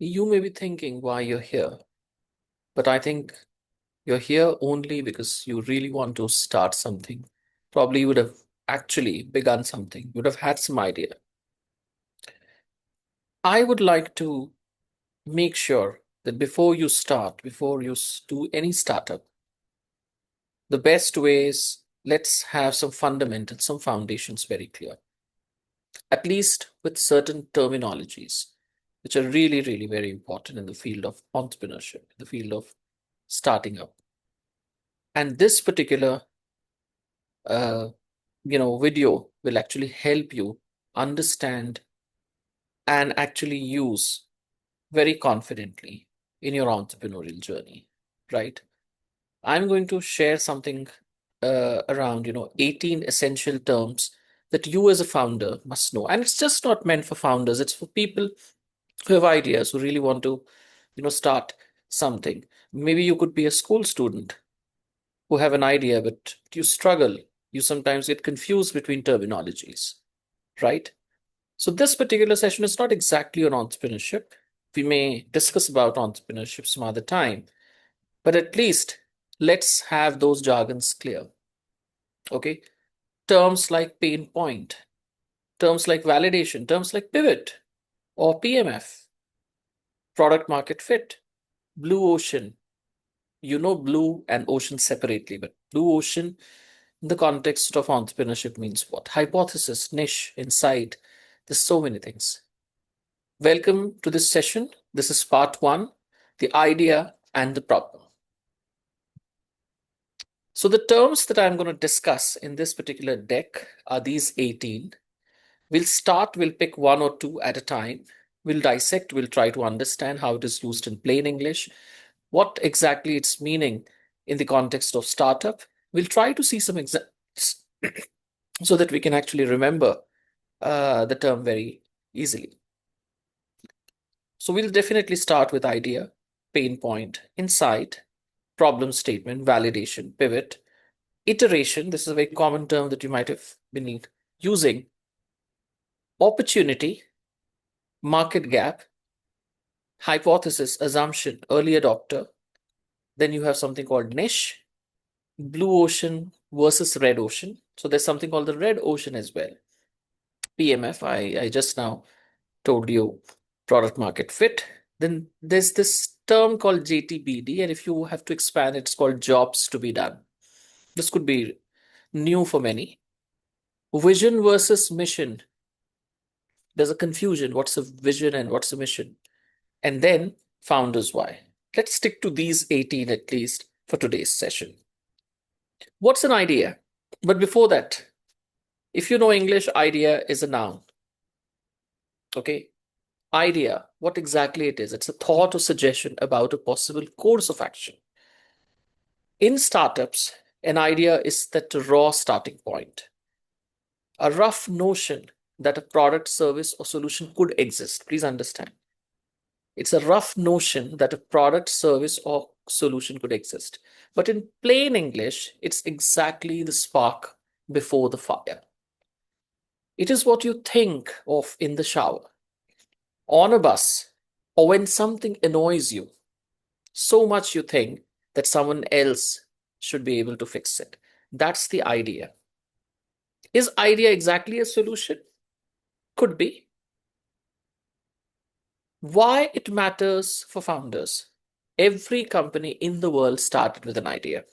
You may be thinking why you're here, but I think you're here only because you really want to start something. Probably you would have actually begun something, you would have had some idea. I would like to make sure that before you start, before you do any startup, the best way is let's have some fundamentals, some foundations very clear, at least with certain terminologies, which are really, really very important in the field of entrepreneurship, the field of starting up. And this particular uh, video will actually help you understand and actually use very confidently in your entrepreneurial journey, right? I'm going to share something around 18 essential terms that you as a founder must know. And it's just not meant for founders, it's for people who have ideas, who really want to start something. Maybe you could be a school student who have an idea, but you struggle. You sometimes get confused between terminologies, right? So this particular session is not exactly on entrepreneurship. We may discuss about entrepreneurship some other time, but at least let's have those jargons clear. Okay. Terms like pain point, terms like validation, terms like pivot or PMF, product market fit, blue ocean. You know blue and ocean separately, but blue ocean in the context of entrepreneurship means what? Hypothesis, niche, insight. There's so many things. Welcome to this session. This is part one, the idea and the problem. So the terms that I'm going to discuss in this particular deck are these 18. We'll pick one or two at a time. We'll dissect, we'll try to understand how it is used in plain English, what exactly its meaning in the context of startup. We'll try to see some examples so that we can actually remember the term very easily. So we'll definitely start with idea, pain point, insight, problem statement, validation, pivot, iteration. This is a very common term that you might have been using. Opportunity, market gap, hypothesis, assumption, early adopter. Then you have something called niche, blue ocean versus red ocean. So there's something called the red ocean as well. PMF, I just now told you, product market fit. Then there's this term called JTBD, and if you have to expand, it's called jobs to be done. This could be new for many. Vision versus mission. There's a confusion. What's a vision and what's a mission? And then founders why. Let's stick to these 18 at least for today's session. What's an idea? But before that, if you know English, idea is a noun. Okay. Idea, what exactly it is? It's a thought or suggestion about a possible course of action. In startups, an idea is that raw starting point, a rough notion that a product, service, or solution could exist. Please understand. It's a rough notion that a product, service, or solution could exist. But in plain English, it's exactly the spark before the fire. It is what you think of in the shower, on a bus, or when something annoys you so much you think that someone else should be able to fix it. That's the idea. Is idea exactly a solution? Could be. Why it matters for founders? Every company in the world started with an idea.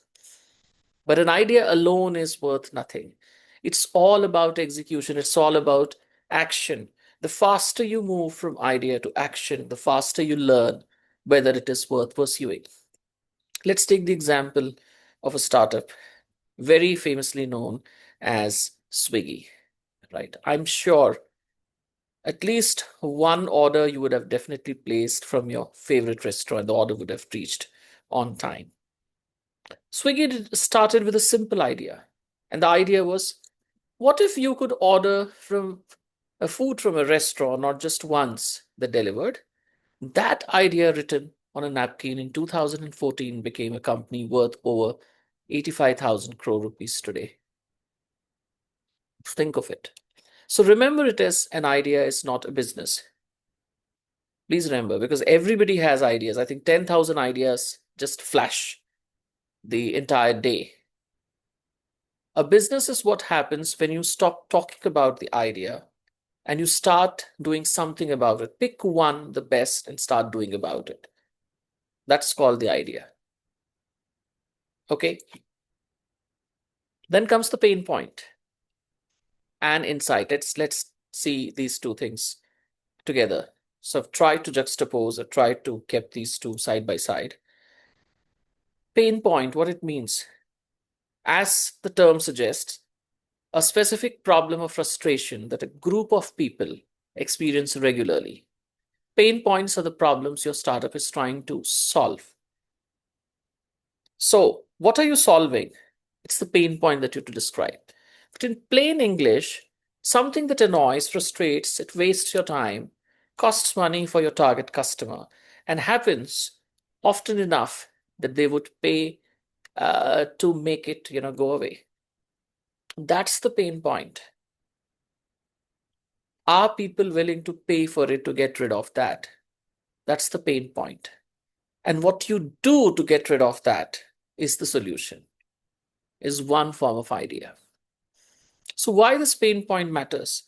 But an idea alone is worth nothing. It's all about execution, it's all about action. The faster you move from idea to action, the faster you learn whether it is worth pursuing. Let's take the example of a startup very famously known as Swiggy, right? I'm sure at least one order you would have definitely placed from your favorite restaurant. The order would have reached on time. Swiggy started with a simple idea. And the idea was, what if you could order from a food from a restaurant not just once that delivered? That idea written on a napkin in 2014 became a company worth over 85,000 crore rupees today. Think of it. So remember it as an idea is not a business. Please remember, because everybody has ideas. I think 10,000 ideas just flash the entire day. A business is what happens when you stop talking about the idea and you start doing something about it. Pick one, the best, and start doing about it. That's called the idea. Okay. Then comes the pain point and insight. Let's see these two things together. So try to juxtapose or try to keep these two side by side. Pain point, what it means. As the term suggests, a specific problem or frustration that a group of people experience regularly. Pain points are the problems your startup is trying to solve. So, what are you solving? It's the pain point that you have to describe. But in plain English, something that annoys, frustrates, it wastes your time, costs money for your target customer, and happens often enough that they would pay to make it, go away. That's the pain point. Are people willing to pay for it to get rid of that? That's the pain point. And what you do to get rid of that is the solution, is one form of idea. So why this pain point matters?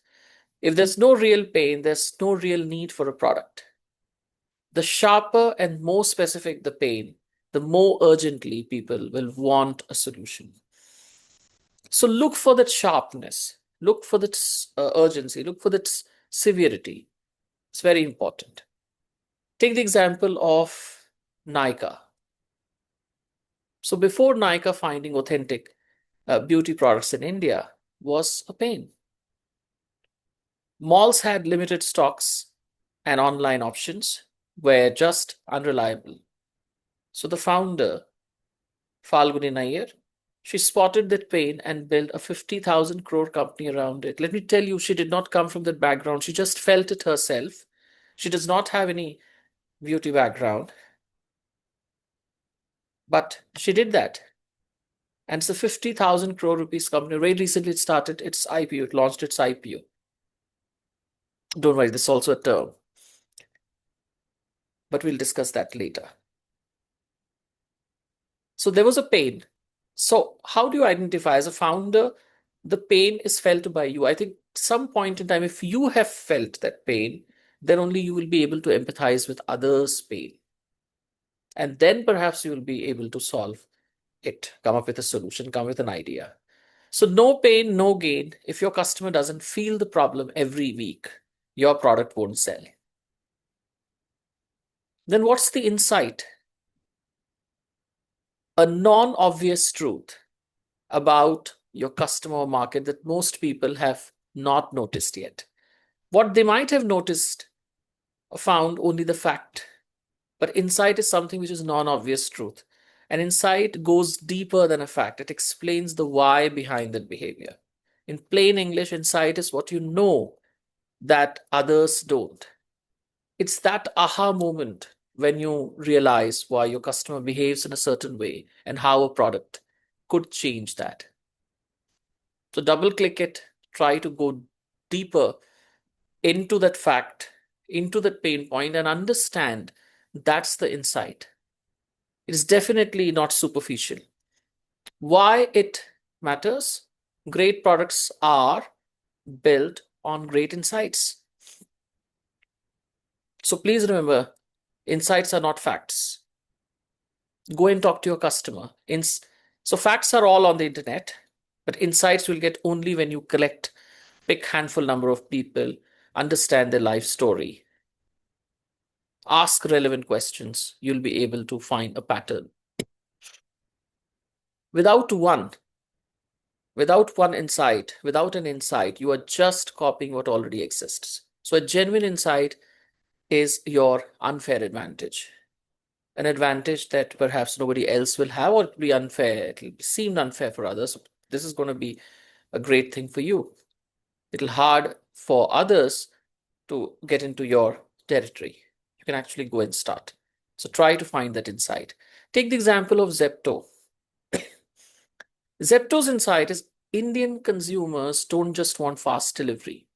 If there's no real pain, there's no real need for a product. The sharper and more specific the pain, the more urgently people will want a solution. So look for that sharpness, look for that urgency, look for that severity. It's very important. Take the example of Nykaa. So before Nykaa, finding authentic beauty products in India was a pain. Malls had limited stocks and online options were just unreliable. So the founder, Falguni Nair, she spotted that pain and built a 50,000 crore company around it. Let me tell you, she did not come from that background. She just felt it herself. She does not have any beauty background, but she did that. And it's a 50,000 crore rupees company. Very recently, it started its IPO. It launched its IPO. Don't worry, this is also a term, but we'll discuss that later. So there was a pain. So how do you identify as a founder? The pain is felt by you. I think some point in time, if you have felt that pain, then only you will be able to empathize with others' pain. And then perhaps you will be able to solve it, come up with a solution, come with an idea. So no pain, no gain. If your customer doesn't feel the problem every week, your product won't sell. Then what's the insight? A non-obvious truth about your customer market that most people have not noticed yet. What they might have noticed or found only the fact, but insight is something which is non-obvious truth. And insight goes deeper than a fact. It explains the why behind that behavior. In plain English, insight is what you know that others don't. It's that aha moment when you realize why your customer behaves in a certain way and how a product could change that. So double click it, try to go deeper into that fact, into that pain point, and understand that's the insight. It is definitely not superficial. Why it matters? Great products are built on great insights. So please remember, insights are not facts. Go and talk to your customer. So facts are all on the internet, but insights will get only when you collect pick handful number of people, understand their life story, ask relevant questions. You'll be able to find a pattern. Without one, without one insight, without an insight, you are just copying what already exists. So a genuine insight is your unfair advantage. An advantage that perhaps nobody else will have, or it'll be unfair. It'll be seemed unfair for others. This is going to be a great thing for you. It'll hard for others to get into your territory. You can actually go and start. So try to find that insight. Take the example of Zepto. Zepto's insight is Indian consumers don't just want fast delivery.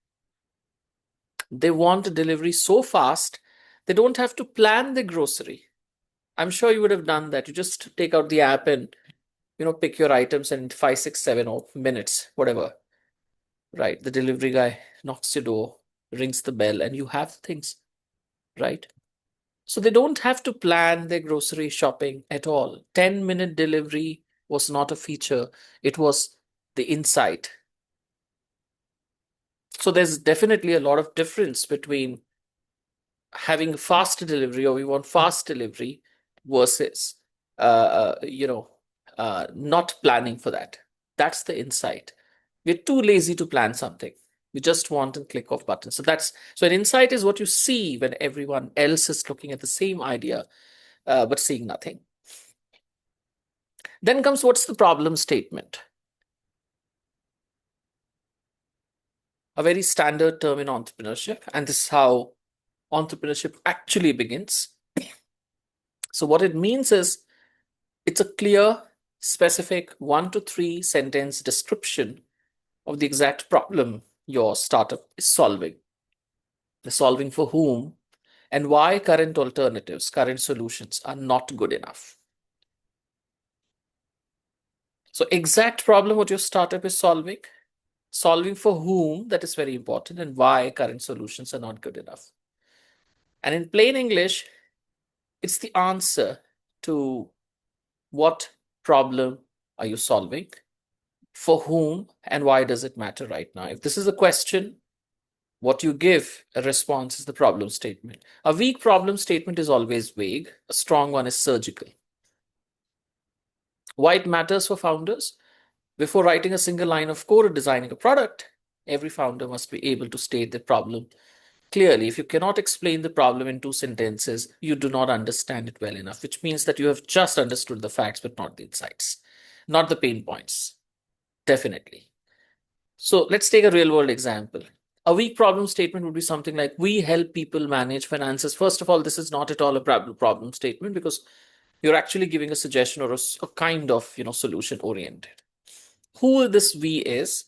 They want a delivery so fast They don't have to plan the grocery. I'm sure you would have done that. You just take out the app and pick your items, and in 5, 6, 7 minutes, whatever, right? The delivery guy knocks your door, rings the bell, and you have things, right? So they don't have to plan their grocery shopping at all. 10-minute delivery was not a feature, it was the insight. So there's definitely a lot of difference between having fast delivery, or we want fast delivery, versus not planning for that. That's the insight. We're too lazy to plan something. We just want a click of button. So an insight is what you see when everyone else is looking at the same idea, but seeing nothing. Then comes, what's the problem statement? A very standard term in entrepreneurship, and this is how entrepreneurship actually begins. So what it means is, it's a clear, specific 1 to 3 sentence description of the exact problem your startup is solving. They're solving for whom, and why current alternatives, current solutions are not good enough. So exact problem what your startup is solving for whom, that is very important, and why current solutions are not good enough. And in plain English, it's the answer to what problem are you solving, for whom, and why does it matter right now. If this is a question, what you give a response is the problem statement. A weak problem statement is always vague. A strong one is surgical. Why it matters for founders? Before writing a single line of code or designing a product, every founder must be able to state the problem clearly. If you cannot explain the problem in 2 sentences, you do not understand it well enough, which means that you have just understood the facts, but not the insights, not the pain points. Definitely. So let's take a real world example. A weak problem statement would be something like, we help people manage finances. First of all, this is not at all a problem statement, because you're actually giving a suggestion or a kind of solution oriented. Who this we is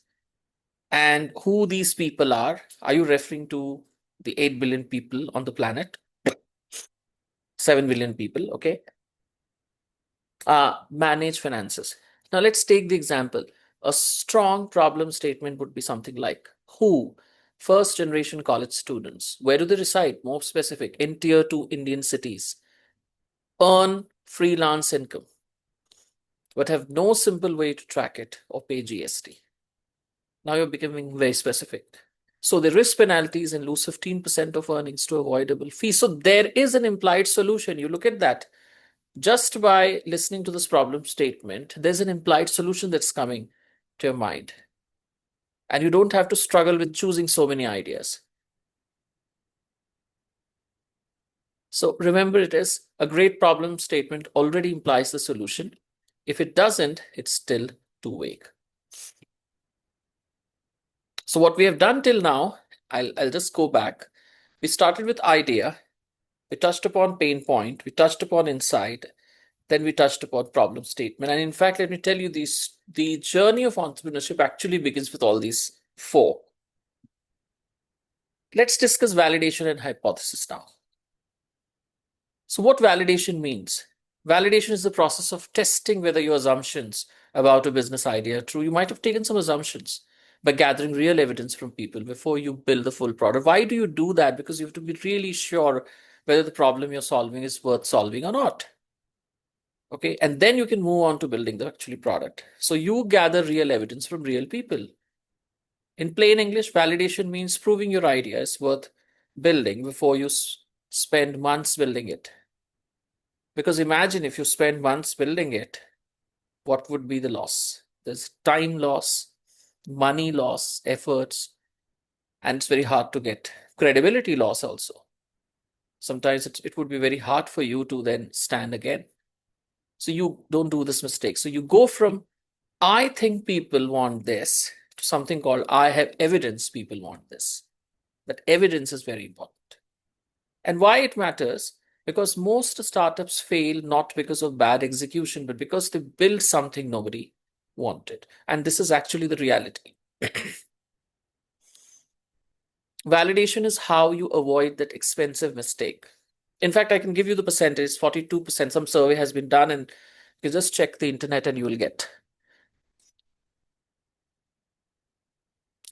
and who these people are you referring to? The 8 billion people on the planet, 7 billion people, okay? Manage finances. Now let's take the example. A strong problem statement would be something like, who? First generation college students. Where do they reside? More specific, in tier 2 Indian cities. Earn freelance income, but have no simple way to track it or pay GST. Now you're becoming very specific. So the risk penalties and lose 15% of earnings to avoidable fees. So there is an implied solution. You look at that. Just by listening to this problem statement, there's an implied solution that's coming to your mind. And you don't have to struggle with choosing so many ideas. So remember, it is a great problem statement already implies the solution. If it doesn't, it's still too vague. So what we have done till now, I'll just go back. We started with idea. We touched upon pain point. We touched upon insight. Then we touched upon problem statement. And in fact, let me tell you, the journey of entrepreneurship actually begins with all these 4. Let's discuss validation and hypothesis now. So what validation means? Validation is the process of testing whether your assumptions about a business idea are true. You might have taken some assumptions by gathering real evidence from people before you build the full product. Why do you do that? Because you have to be really sure whether the problem you're solving is worth solving or not. Okay, and then you can move on to building the actually product. So you gather real evidence from real people. In plain English, validation means proving your idea is worth building before you spend months building it. Because imagine if you spend months building it, what would be the loss? There's time loss, money loss, efforts, and it's very hard to get credibility loss also. Sometimes it would be very hard for you to then stand again. So you don't do this mistake. So you go from, I think people want this, to something called, I have evidence people want this. That evidence is very important. And why it matters? Because most startups fail not because of bad execution, but because they build something nobody wanted. And this is actually the reality. Validation is how you avoid that expensive mistake. In fact, I can give you the percentage, 42%. Some survey has been done, and you just check the internet and you will get.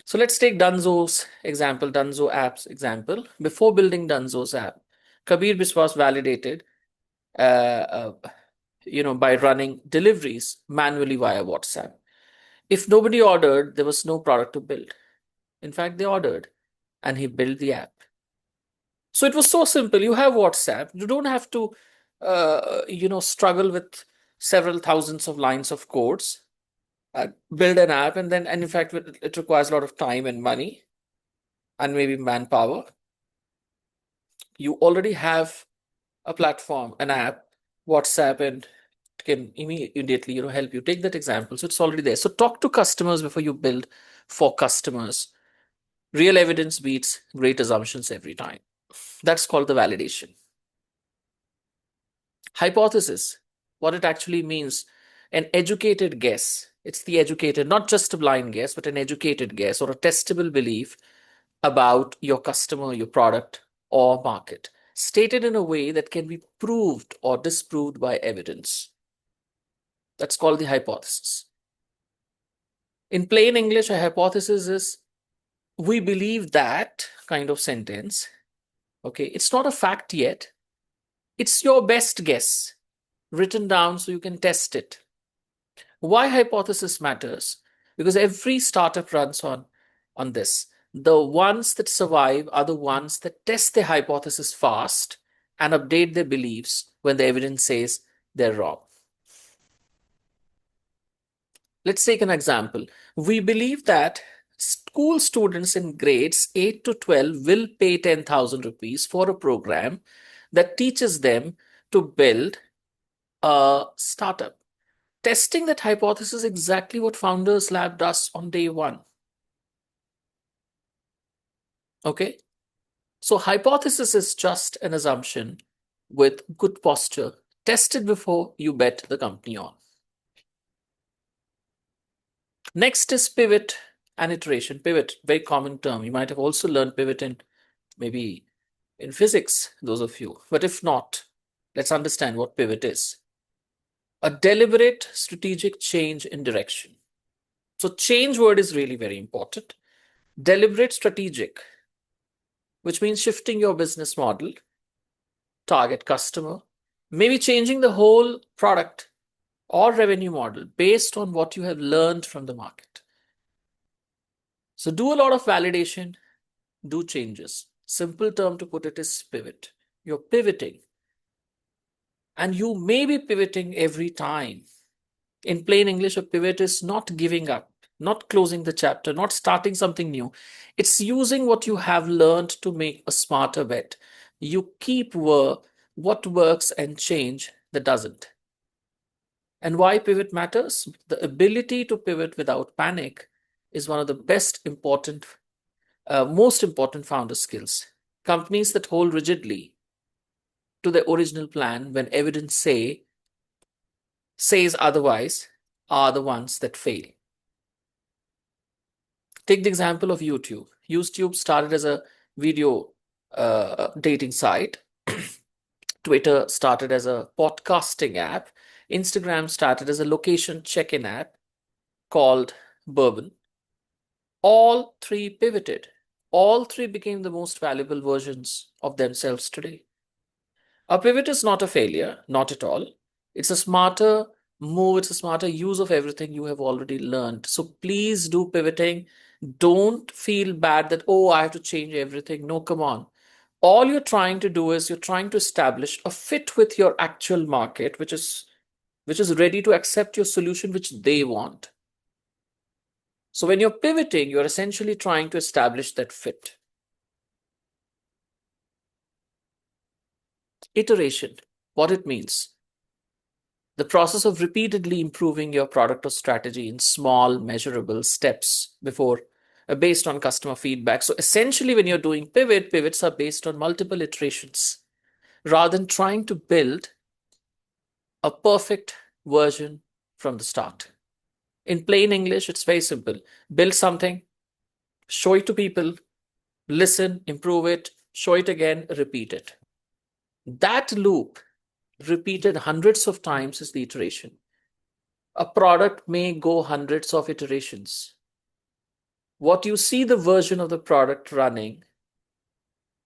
So let's take Dunzo's example, Dunzo app's example. Before building Dunzo's app, Kabir Biswas validated, uh, uh, by running deliveries manually via WhatsApp. If nobody ordered, there was no product to build. In fact, they ordered, and he built the app. So it was so simple. You have WhatsApp. You don't have to, struggle with several thousands of lines of codes. Build an app, and in fact, it requires a lot of time and money and maybe manpower. You already have a platform, an app, WhatsApp, and it can immediately, help you. Take that example. So it's already there. So talk to customers before you build for customers. Real evidence beats great assumptions every time. That's called the validation. Hypothesis, what it actually means, an educated guess. It's the educated, not just a blind guess, but an educated guess or a testable belief about your customer, your product, or market, stated in a way that can be proved or disproved by evidence. That's called the hypothesis. In plain English, a hypothesis is we believe that kind of sentence. Okay, it's not a fact yet. It's your best guess written down so you can test it. Why hypothesis matters? Because every startup runs on this. The ones that survive are the ones that test their hypothesis fast and update their beliefs when the evidence says they're wrong. Let's take an example. We believe that school students in grades 8 to 12 will pay 10,000 rupees for a program that teaches them to build a startup. Testing that hypothesis is exactly what Founders Lab does on day one. Okay? So hypothesis is just an assumption with good posture. Test it before you bet the company on. Next is pivot and iteration. Pivot, very common term. You might have also learned pivot maybe in physics, those of you. But if not, let's understand what pivot is. A deliberate strategic change in direction. So change word is really very important. Deliberate strategic, which means shifting your business model, target customer, maybe changing the whole product or revenue model based on what you have learned from the market. So do a lot of validation, do changes. Simple term to put it is pivot. You're pivoting. And you may be pivoting every time. In plain English, a pivot is not giving up, not closing the chapter, not starting something new. It's using what you have learned to make a smarter bet. You keep what works and change that doesn't. And why pivot matters? The ability to pivot without panic is one of the most important founder skills. Companies that hold rigidly to their original plan when evidence says otherwise are the ones that fail. Take the example of YouTube. YouTube started as a video dating site. Twitter started as a podcasting app. Instagram started as a location check-in app called Bourbon. All three pivoted. All three became the most valuable versions of themselves today. A pivot is not a failure, not at all. It's a smarter move, it's a smarter use of everything you have already learned. So please do pivoting. Don't feel bad that, oh, I have to change everything. No, come on. All you're trying to do is you're trying to establish a fit with your actual market, which is ready to accept your solution, which they want. So when you're pivoting, you're essentially trying to establish that fit. Iteration, what it means. The process of repeatedly improving your product or strategy in small, measurable steps based on customer feedback. So essentially, when you're doing pivots are based on multiple iterations rather than trying to build a perfect version from the start. In plain English, it's very simple. Build something, show it to people, listen, improve it, show it again, repeat it. That loop repeated hundreds of times is the iteration. A product may go hundreds of iterations. What you see the version of the product running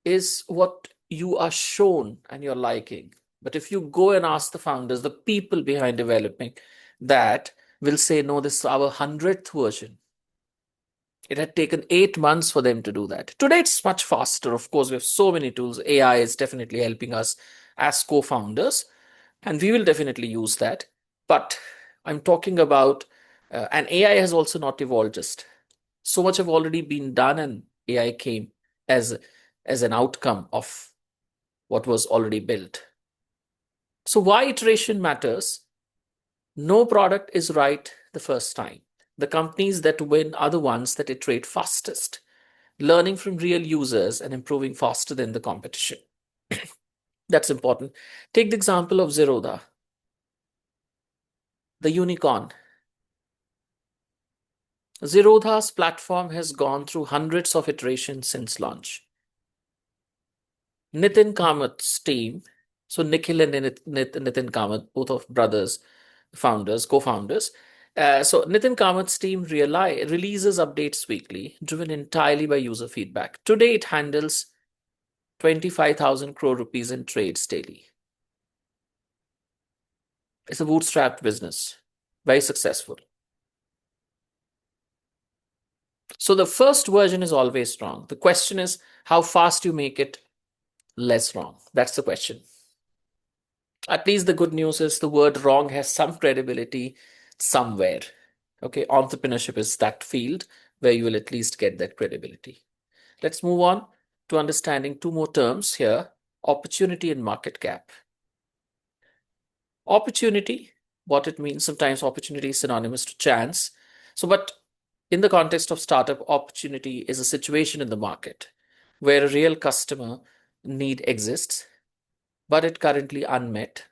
is what you are shown and you're liking. But if you go and ask the founders, the people behind developing that will say, no, this is our 100th version. It had taken 8 months for them to do that. Today, it's much faster. Of course, we have so many tools. AI is definitely helping us as co founders, and we will definitely use that. But I'm talking about, and AI has also not evolved just. So much have already been done, and AI came as, as an outcome of what was already built. So, why iteration matters? No product is right the first time. The companies that win are the ones that iterate fastest, learning from real users and improving faster than the competition. That's important. Take the example of Zerodha, the unicorn. Zerodha's platform has gone through hundreds of iterations since launch. Nitin Kamat's team, so Nikhil and Nitin Kamat, both of brothers, founders, co-founders. So Nitin Kamat's team releases updates weekly, driven entirely by user feedback. Today, it handles 25,000 crore rupees in trades daily. It's a bootstrapped business, very successful. So the first version is always wrong. The question is how fast you make it less wrong. That's the question. At least the good news is the word wrong has some credibility somewhere. Okay, entrepreneurship is that field where you will at least get that credibility. Let's move on to understanding two more terms here: opportunity and market gap. Opportunity, what it means, sometimes opportunity is synonymous to chance. So, but in the context of startup, opportunity is a situation in the market where a real customer need exists, but it currently unmet,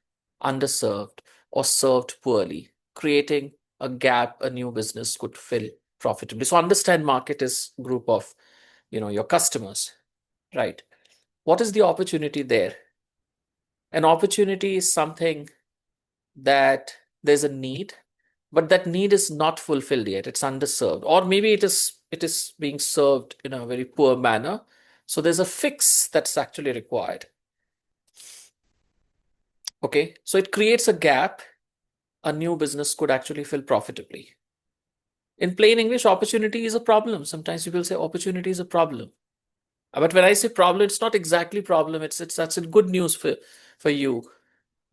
underserved, or served poorly, creating a gap a new business could fill profitably. So understand market is group of, your customers, right? What is the opportunity there? An opportunity is something that there's a need, but that need is not fulfilled yet. It's underserved, or maybe it is being served in a very poor manner. So there's a fix that's actually required. Okay, so it creates a gap a new business could actually fill profitably. In plain English, opportunity is a problem. Sometimes people say opportunity is a problem. But when I say problem, it's not exactly problem. It's that's a good news for you.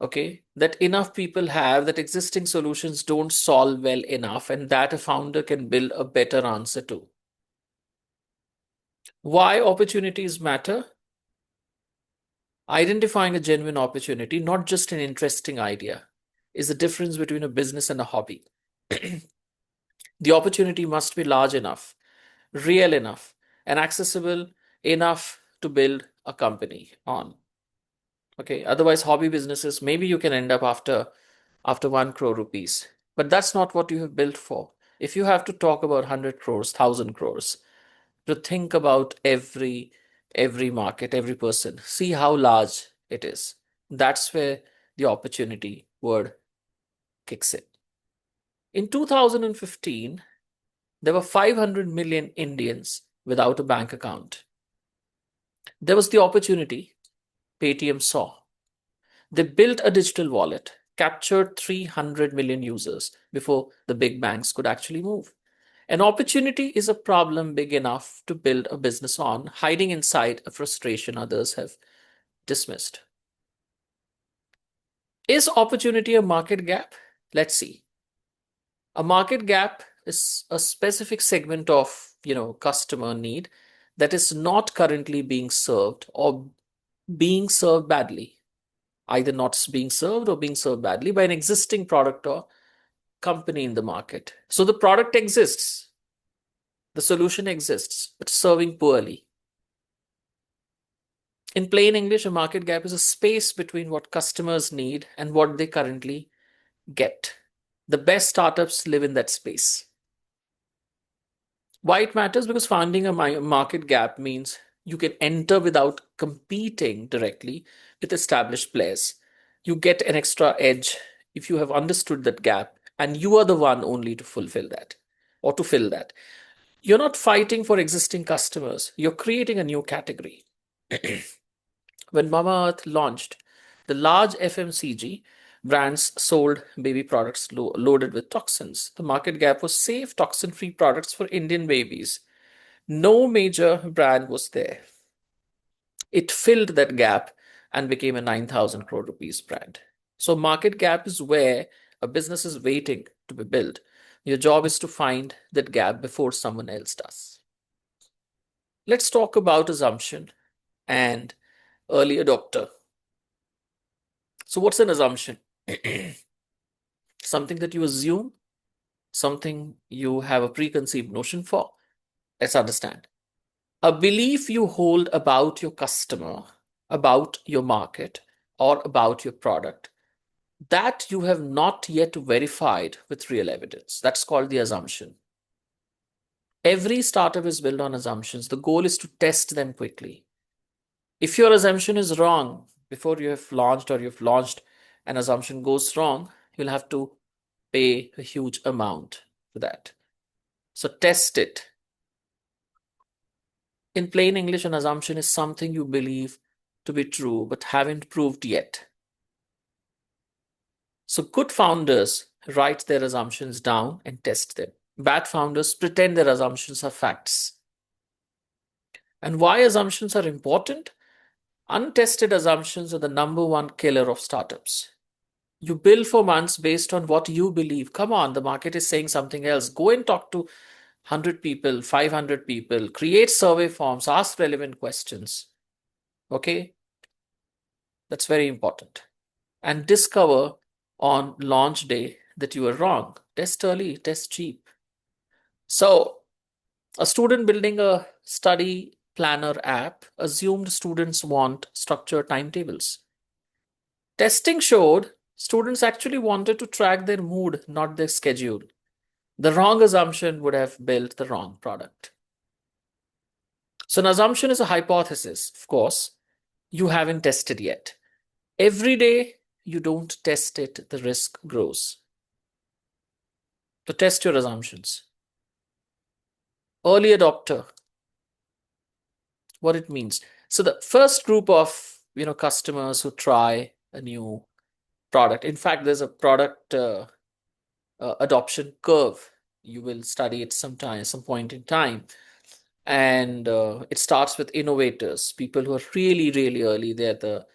Okay, that enough people have that existing solutions don't solve well enough, and that a founder can build a better answer to. Why opportunities matter? Identifying a genuine opportunity, not just an interesting idea, is the difference between a business and a hobby. The opportunity must be large enough, real enough, and accessible enough to build a company on. Okay, otherwise, hobby businesses, maybe you can end up after 1 crore rupees, but that's not what you have built for. If you have to talk about 100 crores, 1,000 crores, to think about every market, every person, see how large it is. That's where the opportunity word kicks in. In 2015, there were 500 million Indians without a bank account. There was the opportunity Paytm saw. They built a digital wallet, captured 300 million users before the big banks could actually move. An opportunity is a problem big enough to build a business on, hiding inside a frustration others have dismissed. Is opportunity a market gap? Let's see. A market gap is a specific segment of, customer need that is not currently being served or being served badly, either not being served or being served badly by an existing product or company in the market. So the product exists, the solution exists, but serving poorly. In plain English, a market gap is a space between what customers need and what they currently get. The best startups live in that space. Why it matters? Because finding a market gap means You can enter without competing directly with established players. You get an extra edge if you have understood that gap, and you are the one only to fulfill that or to fill that. You're not fighting for existing customers, you're creating a new category. When Mama Earth launched, the large FMCG brands sold baby products loaded with toxins. The market gap was safe, toxin free products for Indian babies. No major brand was there. It filled that gap and became a 9,000 crore rupees brand. So, market gap is where a business is waiting to be built. Your job is to find that gap before someone else does. Let's talk about assumption and early adopter. So, what's an assumption? Something that you assume, something you have a preconceived notion for. Let's understand. A belief you hold about your customer, about your market, or about your product that you have not yet verified with real evidence. That's called the assumption. Every startup is built on assumptions. The goal is to test them quickly. If your assumption is wrong before you have launched, or you've launched, an assumption goes wrong, you'll have to pay a huge amount for that. So test it. In plain English, an assumption is something you believe to be true but haven't proved yet. So good founders write their assumptions down and test them. Bad founders pretend their assumptions are facts. And why assumptions are important? Untested assumptions are the number one killer of startups. You build for months based on what you believe. Come on, the market is saying something else. Go and talk to 100 people, 500 people, create survey forms, ask relevant questions. Okay? That's very important. And discover on launch day that you are wrong. Test early, test cheap. So, a student building a study planner app assumed students want structured timetables. Testing showed students actually wanted to track their mood, not their schedule. The wrong assumption would have built the wrong product. So, an assumption is a hypothesis, of course, you haven't tested yet. Every day you don't test it, the risk grows. So, test your assumptions. Early adopter, what it means. So, the first group of customers who try a new product. In fact, there's a product adoption curve. You will study it sometime, some point in time. And it starts with innovators, people who are really, really early. They're the,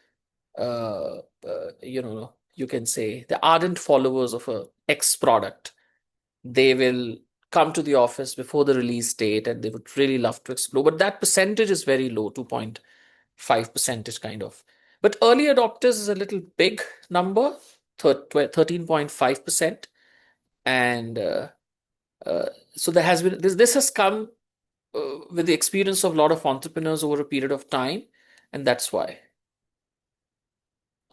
you can say, the ardent followers of a X product. They will come to the office before the release date and they would really love to explore. But that percentage is very low, 2.5% is kind of. But early adopters is a little big number, 13.5%. And so there has been this has come with the experience of a lot of entrepreneurs over a period of time, and that's why.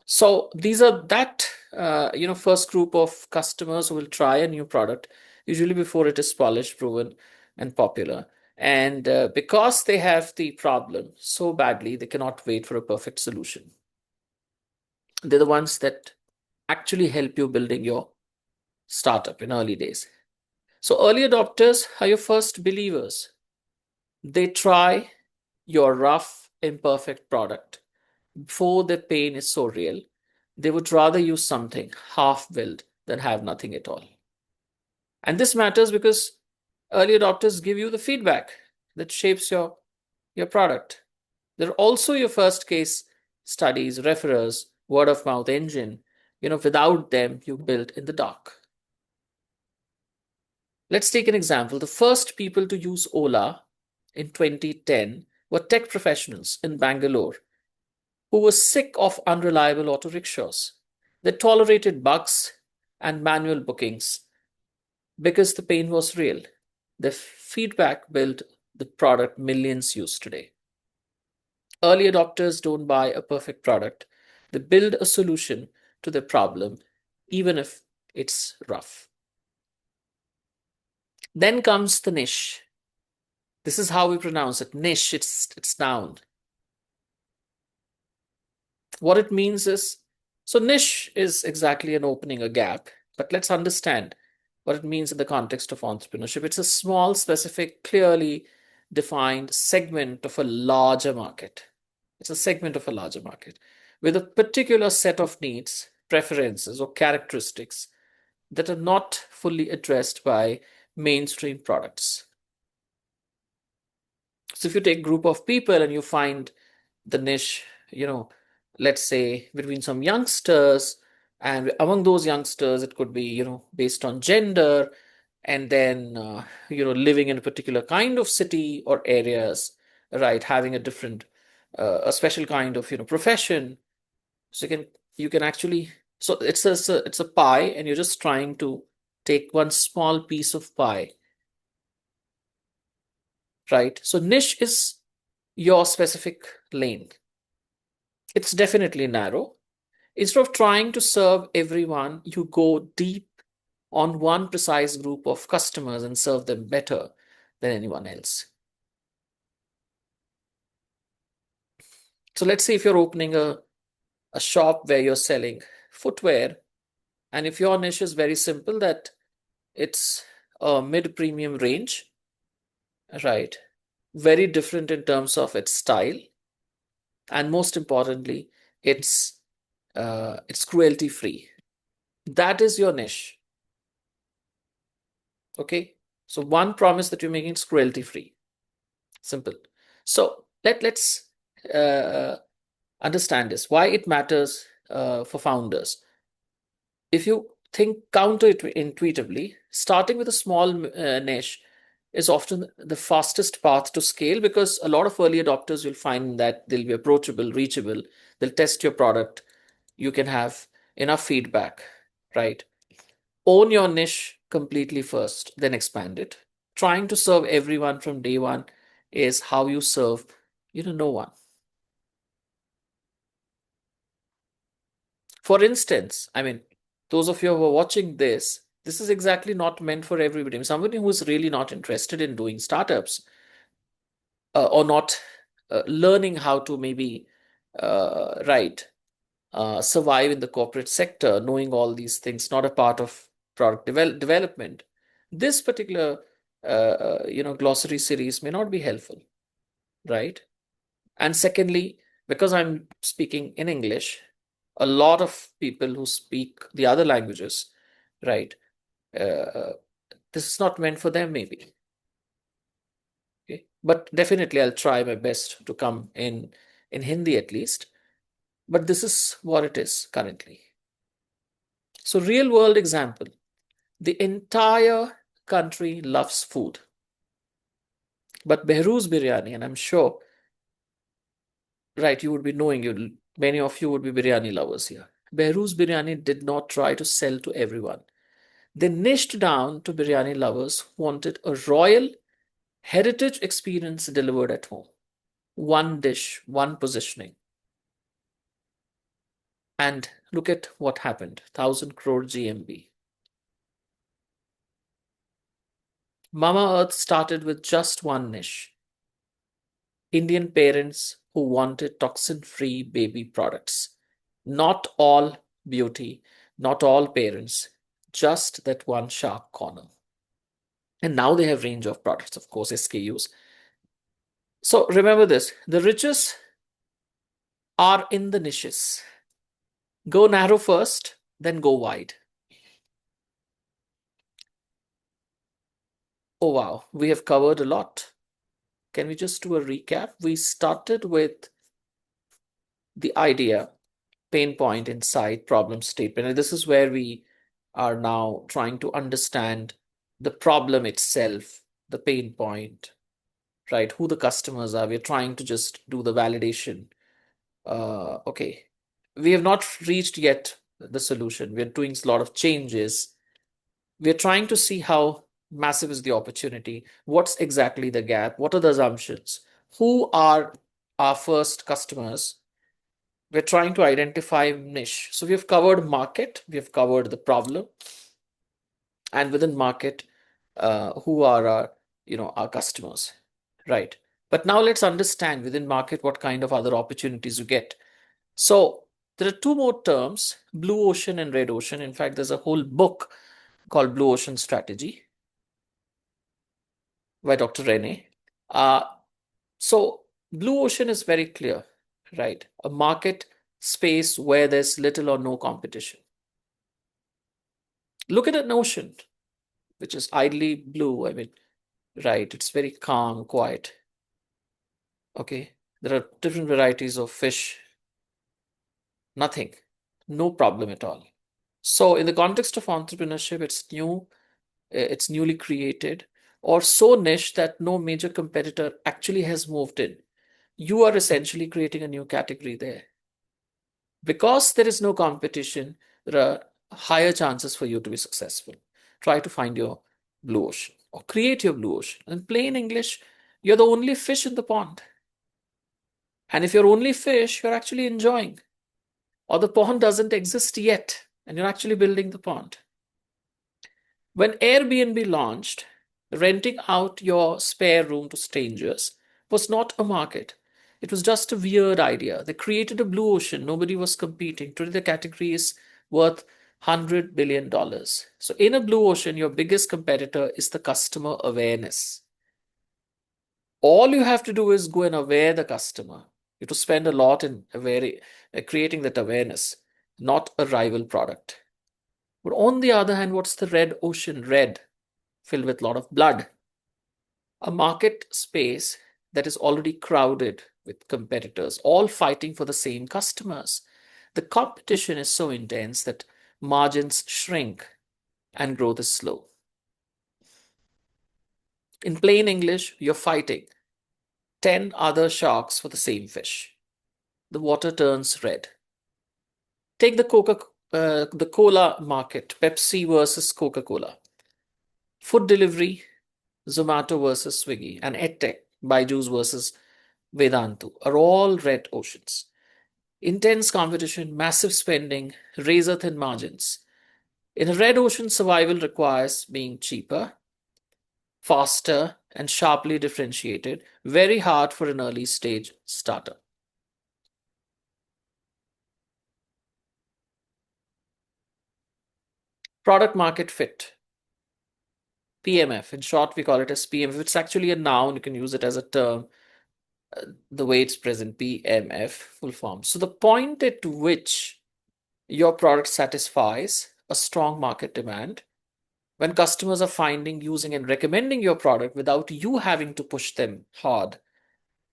So these are that first group of customers who will try a new product, usually before it is polished, proven, and popular. And because they have the problem so badly, they cannot wait for a perfect solution. They're the ones that actually help you building your startup in early days. So early adopters are your first believers. They try your rough, imperfect product before the pain is so real. They would rather use something half built than have nothing at all. And this matters because early adopters give you the feedback that shapes your product. They're also your first case studies, referrers, word of mouth engine. Without them, you built in the dark. Let's take an example. The first people to use Ola in 2010 were tech professionals in Bangalore who were sick of unreliable auto rickshaws. They tolerated bugs and manual bookings because the pain was real. The feedback built the product millions use today. Early adopters don't buy a perfect product. They build a solution to the problem, even if it's rough. Then comes the niche. This is how we pronounce it. Niche, it's noun. What it means is, so niche is exactly an opening, a gap, but let's understand what it means in the context of entrepreneurship. It's a small, specific, clearly defined segment of a larger market. It's a segment of a larger market with a particular set of needs, preferences, or characteristics that are not fully addressed by mainstream products. So if you take a group of people and you find the niche, you know, let's say between some youngsters, and among those youngsters, it could be, based on gender, and then, living in a particular kind of city or areas, right, having a different, a special kind of, profession. So you can actually, so it's a pie, and you're just trying to take one small piece of pie, right? So niche is your specific lane. It's definitely narrow. Instead of trying to serve everyone, you go deep on one precise group of customers and serve them better than anyone else. So let's say if you're opening a shop where you're selling footwear, and if your niche is very simple, that it's a mid-premium range, right? Very different in terms of its style, and most importantly, it's cruelty free. That is your niche. Okay. So one promise that you're making is cruelty free. Simple. So let's uh, understand this. Why it matters for founders. If you think counterintuitively, starting with a small niche is often the fastest path to scale, because a lot of early adopters will find that they'll be approachable, reachable. They'll test your product. You can have enough feedback, right? Own your niche completely first, then expand it. Trying to serve everyone from day one is how you serve, no one. For instance, I mean, those of you who are watching this, this is exactly not meant for everybody. Somebody who is really not interested in doing startups, or not learning how to maybe right survive in the corporate sector, knowing all these things, not a part of product development. This particular glossary series may not be helpful, right? And secondly, because I'm speaking in English, a lot of people who speak the other languages, right? Uh, this is not meant for them, maybe. Okay, but definitely I'll try my best to come in Hindi at least. But this is what it is currently. So, real world example: the entire country loves food, but Behrouz biryani, and I'm sure, right, you would be knowing, many of you would be biryani lovers here. Behrouz biryani did not try to sell to everyone. They niched down to biryani lovers who wanted a royal heritage experience delivered at home. One dish, one positioning. And look at what happened: 1,000 crore GMB. Mama Earth started with just one niche: Indian parents who wanted toxin free baby products. Not all beauty, not all parents, just that one sharp corner. And now they have range of products, of course, SKUs. So remember this: the riches are in the niches. Go narrow first, then go wide. Oh wow, we have covered a lot. Can we just do a recap? We started with the idea, pain point, insight, problem statement. And this is where we are now trying to understand the problem itself, the pain point, right? Who the customers are. We're trying to just do the validation. Okay. We have not reached yet the solution. We're doing a lot of changes. We're trying to see how massive is the opportunity. What's exactly the gap? What are the assumptions? Who are our first customers? We're trying to identify niche. So we've covered market, we've covered the problem, and within market, who are our customers, right? But now let's understand within market what kind of other opportunities you get. So there are two more terms, blue ocean and red ocean. In fact, there's a whole book called Blue Ocean Strategy by Dr. Rene. Uh, so blue ocean is very clear, right? A market space where there's little or no competition. Look at an ocean, which is idly blue. I mean, right? It's very calm, quiet. Okay. There are different varieties of fish. Nothing. No problem at all. So in the context of entrepreneurship, it's newly created or so niche that no major competitor actually has moved in. You are essentially creating a new category there. Because there is no competition, there are higher chances for you to be successful. Try to find your blue ocean or create your blue ocean. In plain English, you're the only fish in the pond. And if you're only fish, you're actually enjoying. Or the pond doesn't exist yet, and you're actually building the pond. When Airbnb launched, renting out your spare room to strangers was not a market. It was just a weird idea. They created a blue ocean. Nobody was competing. Today, the category is worth $100 billion. So, in a blue ocean, your biggest competitor is the customer awareness. All you have to do is go and aware the customer. You have to spend a lot in creating that awareness, not a rival product. But on the other hand, what's the red ocean? Red, filled with a lot of blood. A market space that is already crowded with competitors, all fighting for the same customers. The competition is so intense that margins shrink and growth is slow. In plain English, you're fighting 10 other sharks for the same fish. The water turns red. Take the cola market, Pepsi versus Coca-Cola. Food delivery, Zomato versus Swiggy, and EdTech, Byju's versus Vedantu, are all red oceans. Intense competition, massive spending, razor thin margins. In a red ocean, survival requires being cheaper, faster, and sharply differentiated. Very hard for an early stage startup. Product market fit. PMF. In short, we call it as PMF. It's actually a noun. You can use it as a term. The way it's present, PMF, full form. So the point at which your product satisfies a strong market demand, when customers are finding, using, and recommending your product without you having to push them hard,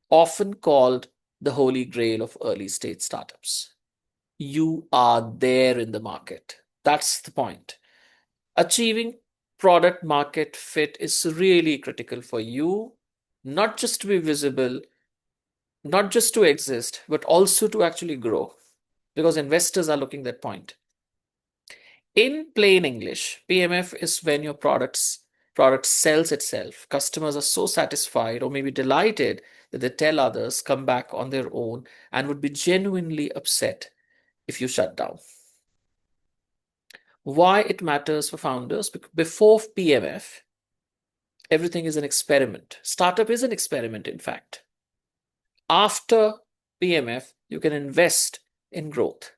often called the holy grail of early stage startups. You are there in the market. That's the point. Achieving product market fit is really critical for you, not just to be visible, not just to exist, but also to actually grow, because investors are looking at that point. In plain English, PMF is when your product sells itself. Customers are so satisfied or maybe delighted that they tell others, come back on their own, and would be genuinely upset if you shut down. Why it matters for founders? Because before PMF, everything is an experiment. Startup is an experiment, in fact. After PMF, you can invest in growth.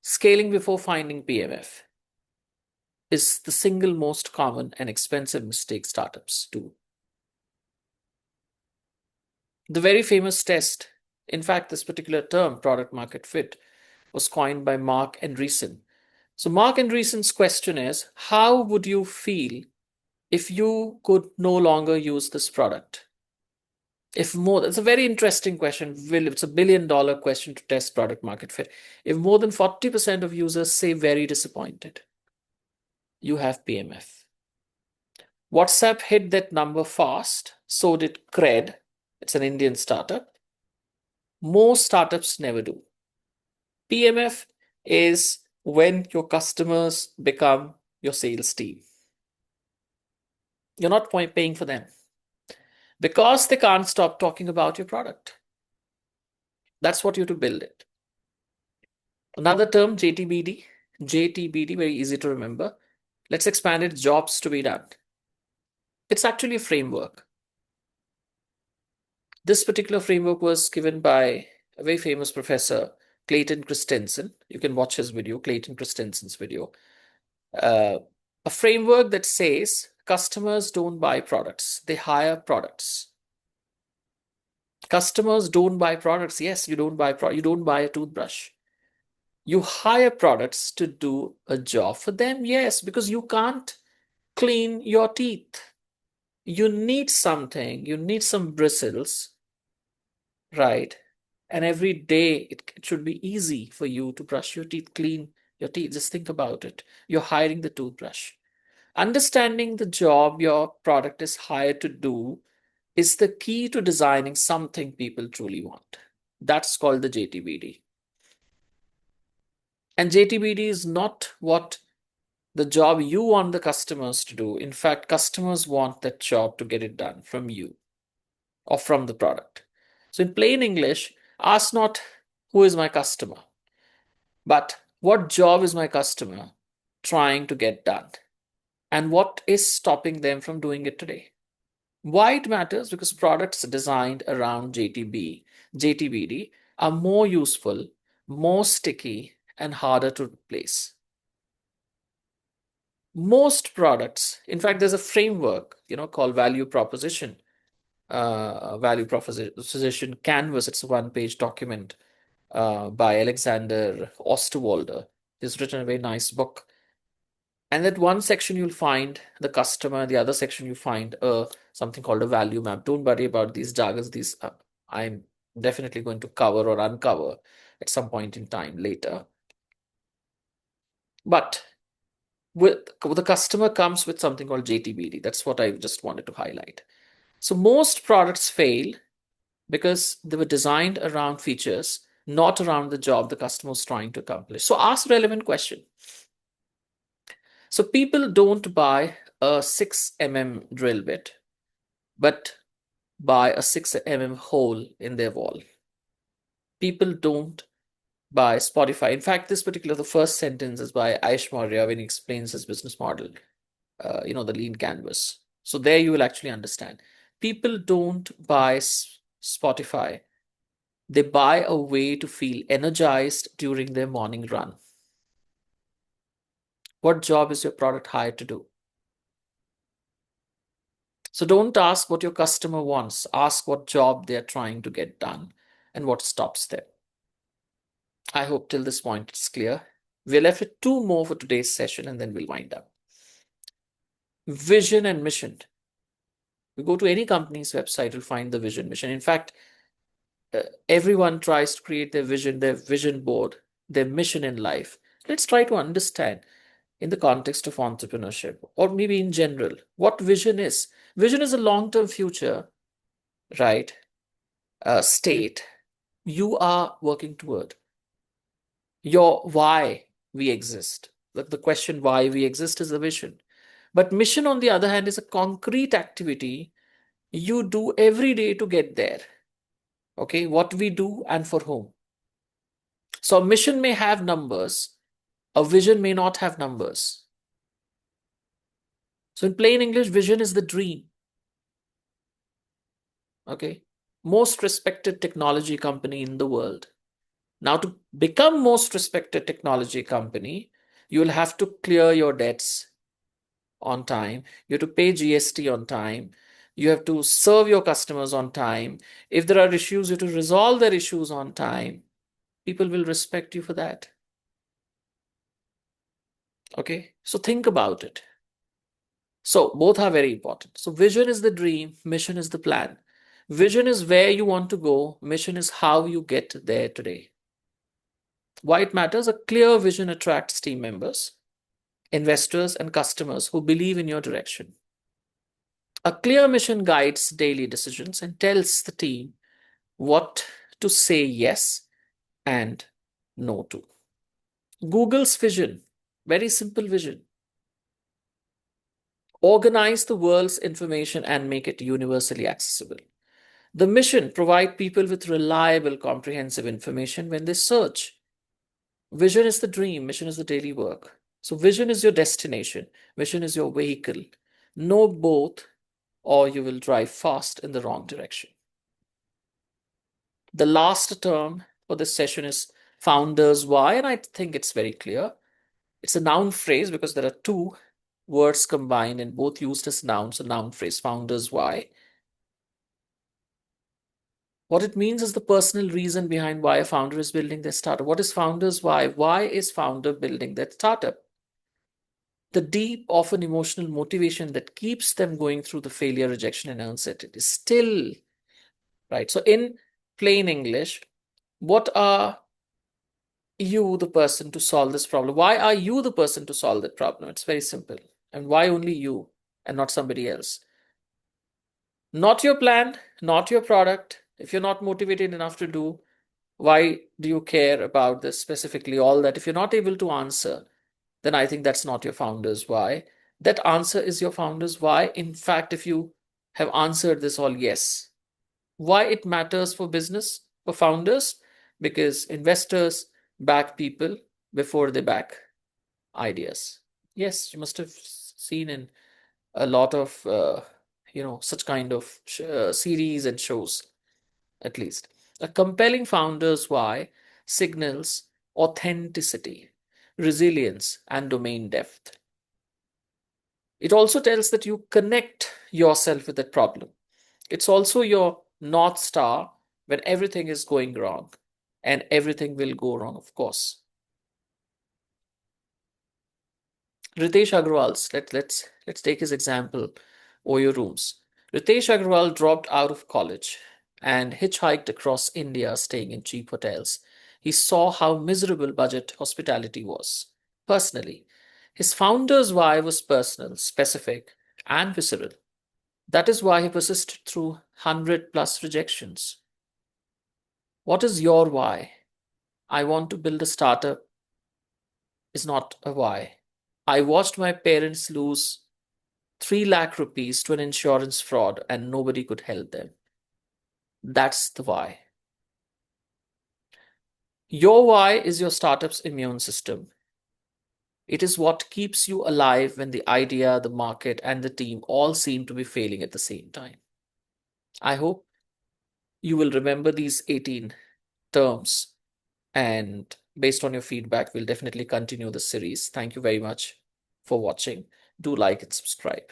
Scaling before finding PMF is the single most common and expensive mistake startups do. The very famous test, in fact, this particular term, product market fit, was coined by Mark Andreessen. So Mark Andreessen's question is, how would you feel if you could no longer use this product? It's a very interesting question. It's $1 billion question to test product market fit. If more than 40% of users say very disappointed, you have PMF. WhatsApp hit that number fast. So did Cred. It's an Indian startup. Most startups never do. PMF is when your customers become your sales team. You're not paying for them because they can't stop talking about your product. That's what you have to build it. Another term, JTBD. JTBD, very easy to remember. Let's expand it, jobs to be done. It's actually a framework. This particular framework was given by a very famous professor, Clayton Christensen. You can watch his video, Clayton Christensen's video. Uh, a framework that says customers don't buy products, they hire products. Customers don't buy products. Yes, you don't buy you don't buy a toothbrush. You hire products to do a job for them. Yes, because you can't clean your teeth. You need something, you need some bristles, right? And every day it should be easy for you to brush your teeth, clean your teeth. Just think about it. You're hiring the toothbrush. Understanding the job your product is hired to do is the key to designing something people truly want. That's called the JTBD. And JTBD is not what the job you want the customers to do. In fact, customers want that job to get it done from you or from the product. So, in plain English, ask not who is my customer, but what job is my customer trying to get done and what is stopping them from doing it today. Why it matters? Because products designed around JTBD are more useful, more sticky, and harder to replace. Most products, in fact, there's a framework, called value proposition canvas. It's a one-page document by Alexander Osterwalder. He's written a very nice book. And that one section you'll find the customer, the other section you find something called a value map. Don't worry about these jargons. These I'm definitely going to cover or uncover at some point in time later. But the customer comes with something called JTBD. That's what I just wanted to highlight. So most products fail because they were designed around features, not around the job the customer was trying to accomplish. So ask relevant question. So people don't buy a 6 mm drill bit, but buy a 6 mm hole in their wall. People don't buy Spotify. In fact, the first sentence is by Aish Maurya when he explains his business model, the lean canvas. So there you will actually understand. People don't buy Spotify. They buy a way to feel energized during their morning run. What job is your product hired to do? So don't ask what your customer wants. Ask what job they're trying to get done and what stops them. I hope till this point it's clear. We're left with two more for today's session and then we'll wind up. Vision and mission. You go to any company's website, you'll find the vision, mission. In fact, everyone tries to create their vision board, their mission in life. Let's try to understand in the context of entrepreneurship or maybe in general what vision is. Vision is a long-term future, right? State you are working toward. Your why we exist. The question why we exist is the vision. But mission, on the other hand, is a concrete activity you do every day to get there. Okay, what we do and for whom. So a mission may have numbers, a vision may not have numbers. So in plain English, vision is the dream. Okay, most respected technology company in the world. Now, to become most respected technology company, you'll have to clear your debts on time. You have to pay GST on time. You have to serve your customers on time. If there are issues, you have to resolve their issues on time. People will respect you for that. Okay, so think about it. So both are very important. So vision is the dream, mission is the plan. Vision is where you want to go, mission is how you get there today. Why it matters? A clear vision attracts team members, investors, and customers who believe in your direction. A clear mission guides daily decisions and tells the team what to say yes and no to. Google's vision, very simple vision. Organize the world's information and make it universally accessible. The mission, provide people with reliable, comprehensive information when they search. Vision is the dream, mission is the daily work. So vision is your destination, mission is your vehicle. Know both or you will drive fast in the wrong direction. The last term for this session is founders why, and I think it's very clear. It's a noun phrase because there are two words combined and both used as nouns, a noun phrase, founders why. What it means is the personal reason behind why a founder is building their startup. What is founders why? Why is founder building that startup? The deep, often emotional motivation that keeps them going through the failure, rejection, and uncertainty is still right. So, in plain English, what are you the person to solve this problem? Why are you the person to solve that problem? It's very simple. And why only you and not somebody else? Not your plan, not your product. If you're not motivated enough to do, why do you care about this specifically? All that. If you're not able to answer, then I think that's not your founder's why. That answer is your founder's why. In fact, if you have answered this all yes, why it matters for business, for founders, because investors back people before they back ideas. Yes, you must have seen in a lot of such kind of series and shows, at least. A compelling founder's why signals authenticity, resilience, and domain depth. It also tells that you connect yourself with that problem. It's also your North Star when everything is going wrong, and everything will go wrong, of course. Ritesh Agrawal's, let's take his example, Oyo Rooms. Ritesh Agrawal dropped out of college and hitchhiked across India, staying in cheap hotels. He saw how miserable budget hospitality was. Personally, his founder's why was personal, specific, and visceral. That is why he persisted through 100 plus rejections. What is your why? I want to build a startup is not a why. I watched my parents lose 3 lakh rupees to an insurance fraud and nobody could help them. That's the why. Your why is your startup's immune system. It is what keeps you alive when the idea, the market, and the team all seem to be failing at the same time. I hope you will remember these 18 terms, and based on your feedback, we'll definitely continue the series. Thank you very much for watching. Do like and subscribe.